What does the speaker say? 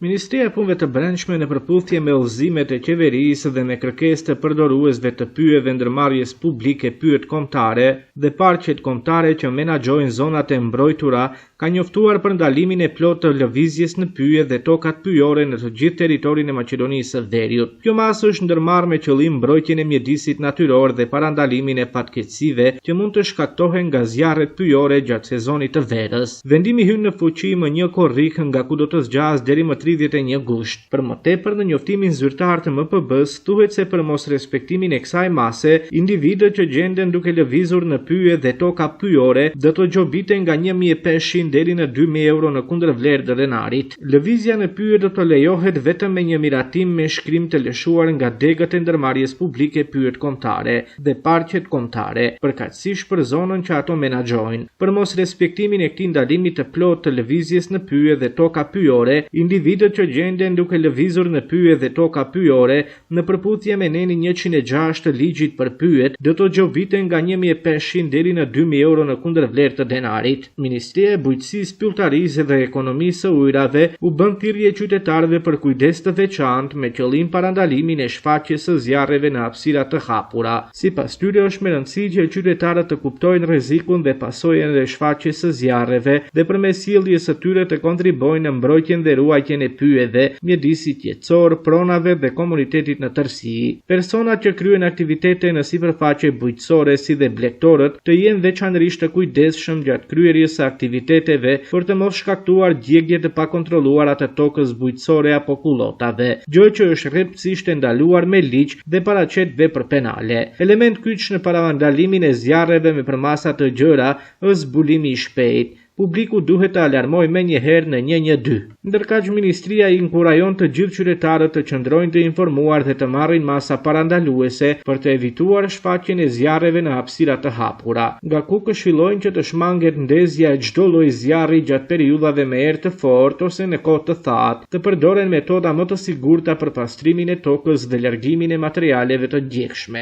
Ministria e Punëve të Brendshme në përputhje me udhëzimet e qeverisë dhe me kërkesë të përdoruesve të pyjeve ndërmarrjes publike pyjet kombëtare dhe parqet kombëtare që menaxhojnë zonat e mbrojtura, ka njoftuar për ndalimin e plotë të lëvizjes në pyje dhe tokat pyjore në të gjithë territorin e Maqedonisë së Veriut. Kjo masë është ndërmarrë me qëllim mbrojtjen e mjedisit natyror dhe parandalimin e fatkeqësive që mund të shkaktohen nga zjarret pyjore gjatë sezonit të verës. Vendimi hyn në fuqi më 1 korrik nga ku do të zgjas deri më 31 gusht. Për më tepër në njoftimin zyrtar të MPB-s thuhet se për mos respektimin e kësaj mase, individët që gjenden duke lëvizur në pyje dhe toka pyjore do të gjobiten nga 1.500 deri në 2.000 euro në kundërvlerë të denarit. Lëvizja në pyje do të lejohet vetëm me një miratim me shkrim të lëshuar nga degët e ndërmarrjes publike pyjet kombëtare dhe parqet kombëtare, përkatësisht për zonën që ato menaxhojnë. Për mos respektimin e këtij ndalimi të plotë të lëvizjes në pyje dhe toka pyjore, individët që gjenden duke lëvizur në pyje dhe toka pyjore në përputhje me nenin 106 të ligjit për pyjet do të gjobiten nga 1.500 deri në 2.000 euro në kundërvlerë të denarit. Ministria e Bujqësisë, Pylltarisë dhe Ekonomisë së Ujrave u bën thirrje qytetarëve për kujdes të veçantë me qëllim parandalimin e shfaqjes së zjarreve në hapësira të hapura. Sipas tyre është me rëndësi që qytetarët të kuptojnë rrezikun dhe pasojën e shfaqjes së zjarreve dhe përmes sjelljes së tyre të kontribojnë në mbrojtjen dhe ruajtjen e pyjeve, mjedisit jetësor, pronave dhe komunitetit në tërësi. Personat që kryen aktivitete në sipërfaqe bujqësore si dhe blegtorët të jenë veçanërisht të kujdesshëm gjatë kryerjes së aktiviteteve për të mos shkaktuar djegje të pakontrolluara të tokës bujqësore apo kullotave, gjë që është rreptësisht e ndaluar me ligj dhe paraqet vepër penale. Element kyç në parandalimin e zjarreve me përmasa të gjëra është zbulimi i shpejtë. Publiku duhet të alarmojë menjëherë në 112. Ndërkaq ministria i inkurajon të gjithë qytetarët të qëndrojnë të informuar dhe të marrin masa parandaluese për të evituar shfaqjen e zjarreve në hapësira të hapura. Nga ku këshillojnë që të shmanget ndezja e çdo lloji zjarri gjatë periudhave me erë të fortë ose në kohë të thatë, të përdoren metoda më të sigurta për pastrimin e tokës dhe largimin e materialeve të djegshme.